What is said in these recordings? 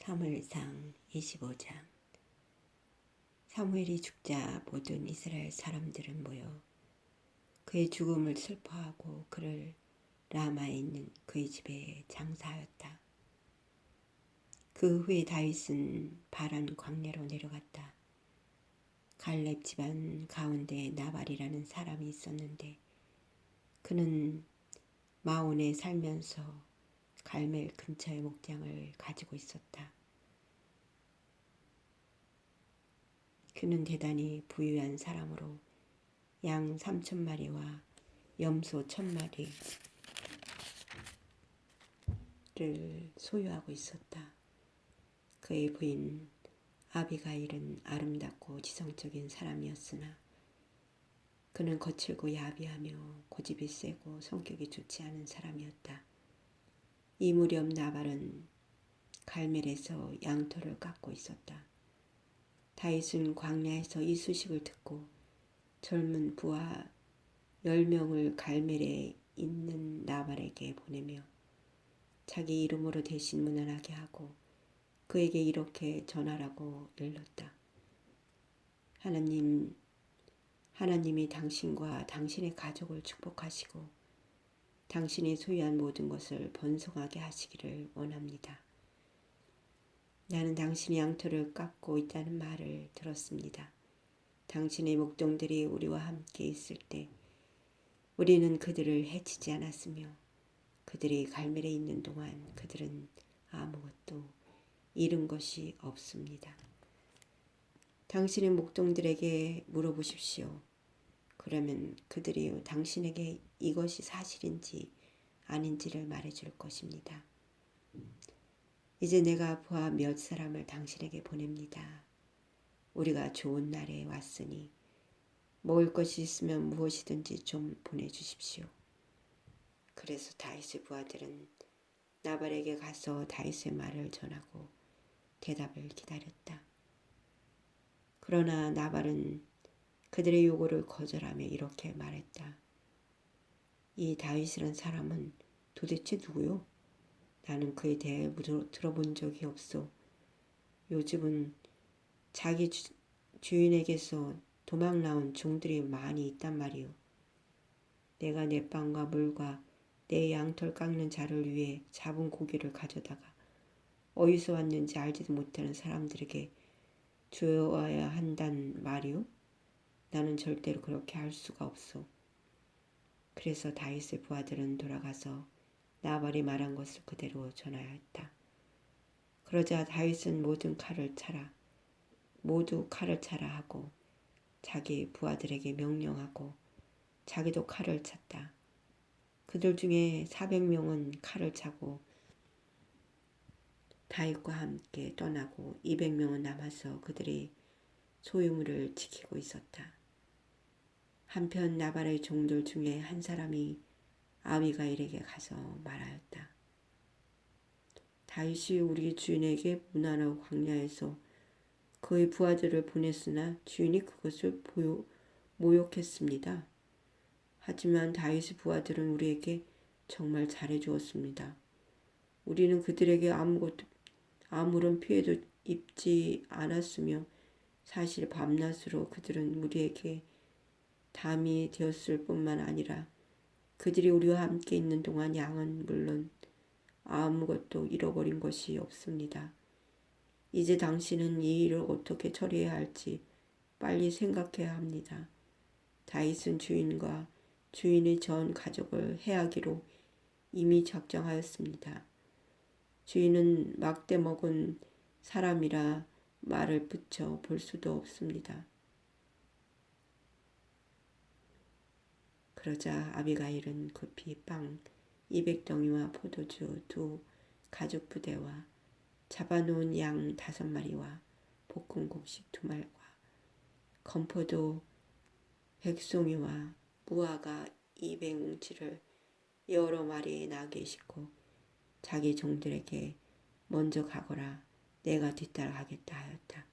사무엘상 25장. 사무엘이 죽자 모든 이스라엘 사람들은 모여 그의 죽음을 슬퍼하고 그를 라마에 있는 그의 집에 장사하였다. 그 후에 다윗은 바란 광야로 내려갔다. 갈렙 집안 가운데 나발이라는 사람이 있었는데 그는 마온에 살면서 갈멜 근처의 목장을 가지고 있었다. 그는 대단히 부유한 사람으로 양 3,000마리와 염소 1,000마리를 소유하고 있었다. 그의 부인 아비가일은 아름답고 지성적인 사람이었으나 그는 거칠고 야비하며 고집이 세고 성격이 좋지 않은 사람이었다. 이 무렵 나발은 갈멜에서 양털을 깎고 있었다. 다윗은 광야에서 이 소식을 듣고 젊은 부하 10명을 갈멜에 있는 나발에게 보내며 자기 이름으로 대신 문안하게 하고 그에게 이렇게 전하라고 일렀다. 하나님이 당신과 당신의 가족을 축복하시고 당신이 소유한 모든 것을 번성하게 하시기를 원합니다. 나는 당신이 양털을 깎고 있다는 말을 들었습니다. 당신의 목동들이 우리와 함께 있을 때 우리는 그들을 해치지 않았으며 그들이 갈멜에 있는 동안 그들은 아무것도 잃은 것이 없습니다. 당신의 목동들에게 물어보십시오. 그러면 그들이 당신에게 이것이 사실인지 아닌지를 말해줄 것입니다. 이제 내가 부하 몇 사람을 당신에게 보냅니다. 우리가 좋은 날에 왔으니 먹을 것이 있으면 무엇이든지 좀 보내주십시오. 그래서 다윗의 부하들은 나발에게 가서 다윗의 말을 전하고 대답을 기다렸다. 그러나 나발은 그들의 요구를 거절하며 이렇게 말했다. 이 다윗이란 사람은 도대체 누구요? 나는 그에 대해 들어본 적이 없소. 요즘은 자기 주인에게서 도망 나온 종들이 많이 있단 말이오. 내가 내 빵과 물과 내 양털 깎는 자를 위해 잡은 고기를 가져다가 어디서 왔는지 알지도 못하는 사람들에게 주어야 한단 말이오. 나는 절대로 그렇게 할 수가 없소. 그래서 다윗의 부하들은 돌아가서 나발이 말한 것을 그대로 전하였다. 그러자 다윗은 모두 칼을 차라 하고 자기 부하들에게 명령하고 자기도 칼을 찼다. 그들 중에 400명은 칼을 차고 다윗과 함께 떠나고 200명은 남아서 그들의 소유물을 지키고 있었다. 한편 나발의 종들 중에 한 사람이 아비가일에게 가서 말하였다. 다윗이 우리 주인에게 문안하고 광야에서 그의 부하들을 보냈으나 주인이 그것을 모욕했습니다. 하지만 다윗의 부하들은 우리에게 정말 잘해주었습니다. 우리는 그들에게 아무런 피해도 입지 않았으며 사실 밤낮으로 그들은 우리에게 담이 되었을 뿐만 아니라 그들이 우리와 함께 있는 동안 양은 물론 아무것도 잃어버린 것이 없습니다. 이제 당신은 이 일을 어떻게 처리해야 할지 빨리 생각해야 합니다. 다윗은 주인과 주인의 전 가족을 해하기로 이미 작정하였습니다. 주인은 막대 먹은 사람이라 말을 붙여 볼 수도 없습니다. 그러자 아비가일은 급히 빵 200덩이와 포도주 2 가죽 부대와 잡아놓은 양 5마리와 볶은 곡식 2말과 건포도 100송이와 무화과 200뭉치를 여러 마리의 나귀에 싣고 자기 종들에게 먼저 가거라 내가 뒤따라가겠다 하였다.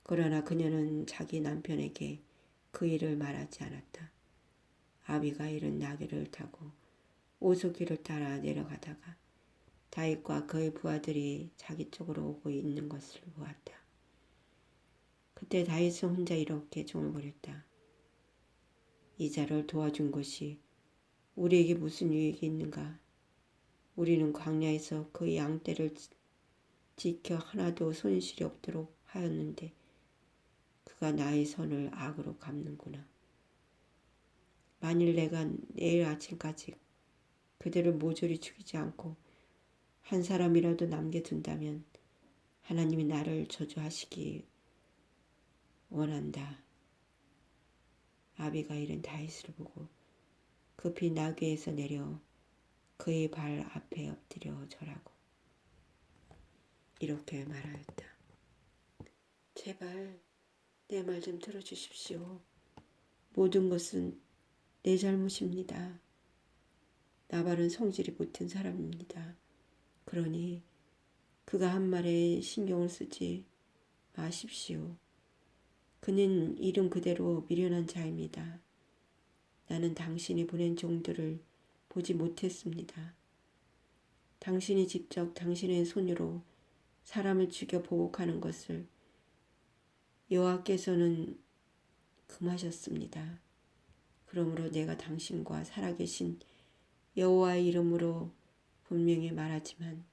그러나 그녀는 자기 남편에게 그 일을 말하지 않았다. 아비가일은 나귀를 타고 오솔길을 따라 내려가다가 다윗과 그의 부하들이 자기 쪽으로 오고 있는 것을 보았다. 그때 다윗은 혼자 이렇게 중얼거렸다. 이 자를 도와준 것이 우리에게 무슨 유익이 있는가? 우리는 광야에서 그 양떼를 지켜 하나도 손실이 없도록 하였는데 그가 나의 선을 악으로 갚는구나. 만일 내가 내일 아침까지 그들을 모조리 죽이지 않고 한 사람이라도 남겨둔다면 하나님이 나를 저주하시기 원한다. 아비가일은 다윗을 보고 급히 나귀에서 내려 그의 발 앞에 엎드려 절하고 이렇게 말하였다. 제발 내 말 좀 들어주십시오. 모든 것은 내 잘못입니다. 나발은 성질이 붙은 사람입니다. 그러니 그가 한 말에 신경을 쓰지 마십시오. 그는 이름 그대로 미련한 자입니다. 나는 당신이 보낸 종들을 보지 못했습니다. 당신이 직접 당신의 손으로 사람을 죽여 보복하는 것을 여호와께서는 금하셨습니다. 그러므로 내가 당신과 살아계신 여호와의 이름으로 분명히 말하지만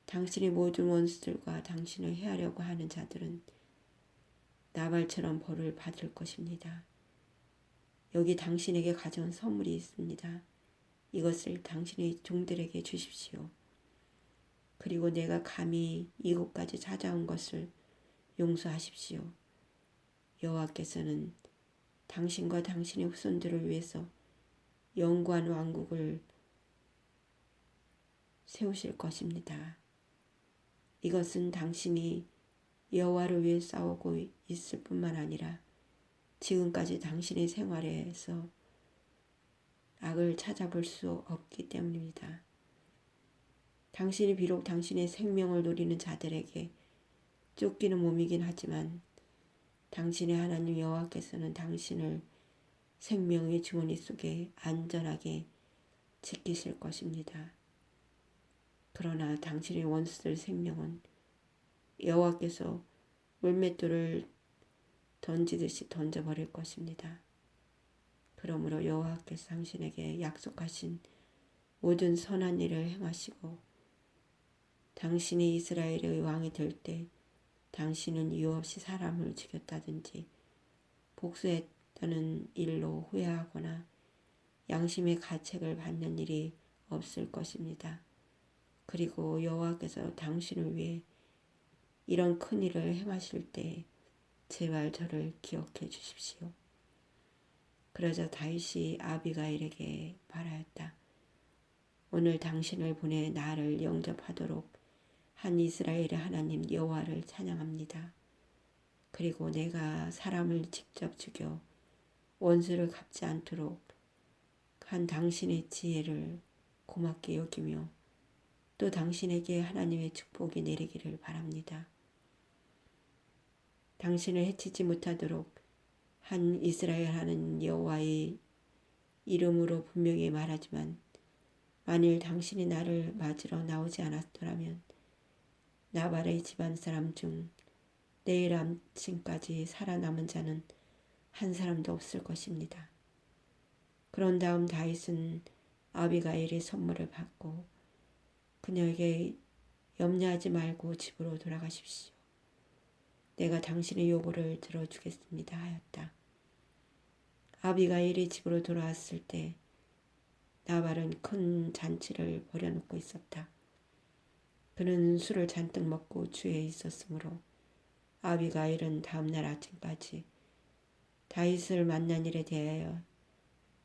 당신의 모든 원수들과 당신을 해하려고 하는 자들은 나발처럼 벌을 받을 것입니다. 여기 당신에게 가져온 선물이 있습니다. 이것을 당신의 종들에게 주십시오. 그리고 내가 감히 이곳까지 찾아온 것을 용서하십시오. 여호와께서는 당신과 당신의 후손들을 위해서 영구한 왕국을 세우실 것입니다. 이것은 당신이 여호와를 위해 싸우고 있을 뿐만 아니라 지금까지 당신의 생활에서 악을 찾아볼 수 없기 때문입니다. 당신이 비록 당신의 생명을 노리는 자들에게 쫓기는 몸이긴 하지만 당신의 하나님 여호와께서는 당신을 생명의 주머니 속에 안전하게 지키실 것입니다. 그러나 당신의 원수들 생명은 여호와께서 물맷돌을 던지듯이 던져버릴 것입니다. 그러므로 여호와께서 당신에게 약속하신 모든 선한 일을 행하시고 당신이 이스라엘의 왕이 될 때 당신은 이유 없이 사람을 죽였다든지 복수했다는 일로 후회하거나 양심의 가책을 받는 일이 없을 것입니다. 그리고 여호와께서 당신을 위해 이런 큰 일을 행하실 때 제발 저를 기억해 주십시오. 그러자 다윗이 아비가일에게 말하였다. 오늘 당신을 보내 나를 영접하도록 한 이스라엘의 하나님 여호와를 찬양합니다. 그리고 내가 사람을 직접 죽여 원수를 갚지 않도록 한 당신의 지혜를 고맙게 여기며 또 당신에게 하나님의 축복이 내리기를 바랍니다. 당신을 해치지 못하도록 한 이스라엘 하는 여호와의 이름으로 분명히 말하지만 만일 당신이 나를 맞으러 나오지 않았더라면 나발의 집안 사람 중 내일 아침까지 살아남은 자는 한 사람도 없을 것입니다. 그런 다음 다윗은 아비가일의 선물을 받고 그녀에게 염려하지 말고 집으로 돌아가십시오. 내가 당신의 요구를 들어주겠습니다 하였다. 아비가일이 집으로 돌아왔을 때 나발은 큰 잔치를 벌여놓고 있었다. 그는 술을 잔뜩 먹고 취해 있었으므로 아비가일은 다음날 아침까지 다윗을 만난 일에 대하여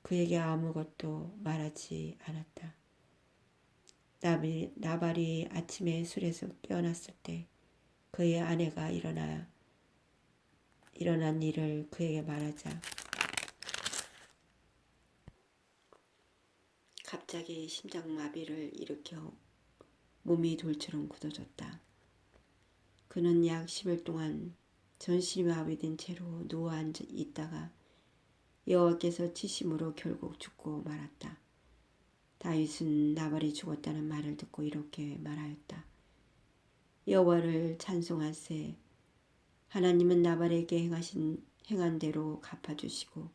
그에게 아무것도 말하지 않았다. 나발이 아침에 술에서 깨어났을 때 그의 아내가 일어난 일을 그에게 말하자 갑자기 심장마비를 일으켜 몸이 돌처럼 굳어졌다. 그는 약 10일 동안 전신이 마비된 채로 누워 앉아 있다가 여호와께서 치심으로 결국 죽고 말았다. 다윗은 나발이 죽었다는 말을 듣고 이렇게 말하였다. 여호와를 찬송하세. 하나님은 나발에게 행한 대로 갚아주시고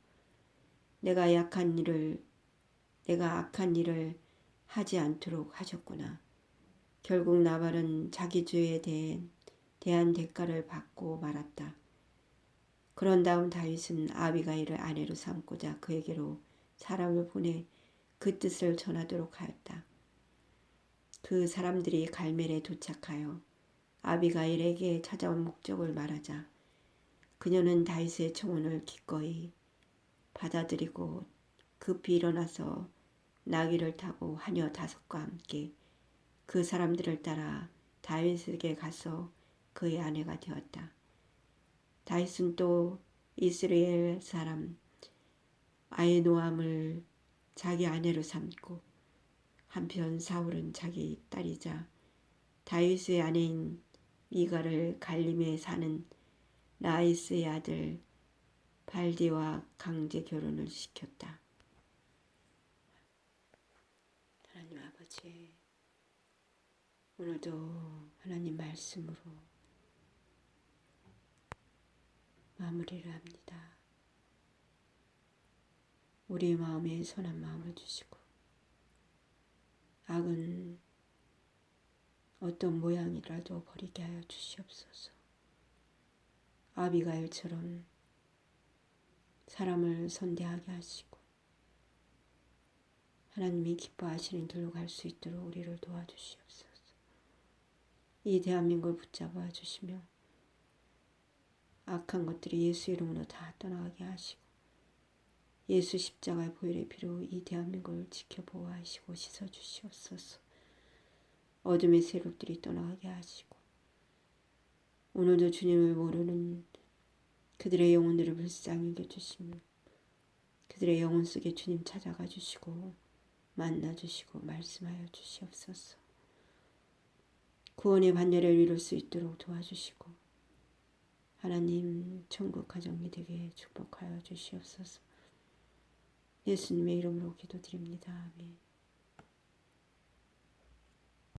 내가 악한 일을 하지 않도록 하셨구나. 결국 나발은 자기 죄에 대한 대가를 받고 말았다. 그런 다음 다윗은 아비가일을 아내로 삼고자 그에게로 사람을 보내 그 뜻을 전하도록 하였다. 그 사람들이 갈멜에 도착하여 아비가일에게 찾아온 목적을 말하자 그녀는 다윗의 청혼을 기꺼이 받아들이고 급히 일어나서 나귀를 타고 하녀 5과 함께 그 사람들을 따라 다윗에게 가서 그의 아내가 되었다. 다윗은 또 이스라엘 사람 아히노암을 자기 아내로 삼고 한편 사울은 자기 딸이자 다윗의 아내인 미가를 갈림에 사는 라이스의 아들 발디와 강제 결혼을 시켰다. 하나님 아버지, 오늘도 하나님 말씀으로 마무리를 합니다. 우리 마음에 선한 마음을 주시고 악은 어떤 모양이라도 버리게 하여 주시옵소서. 아비가일처럼 사람을 선대하게 하시고 하나님이 기뻐하시는 길로 갈 수 있도록 우리를 도와주시옵소서. 이 대한민국을 붙잡아 주시며 악한 것들이 예수 이름으로 다 떠나가게 하시고 예수 십자가의 보혈의 피로 이 대한민국을 지켜 보호하시고 씻어주시옵소서. 어둠의 세력들이 떠나가게 하시고 오늘도 주님을 모르는 그들의 영혼들을 불쌍히 여겨주시며 그들의 영혼 속에 주님 찾아가 주시고 만나주시고 말씀하여 주시옵소서. 구원의 반열을 이룰 수 있도록 도와주시고 하나님 천국 가정이 되게 축복하여 주시옵소서. 예수님의 이름으로 기도드립니다. 아멘.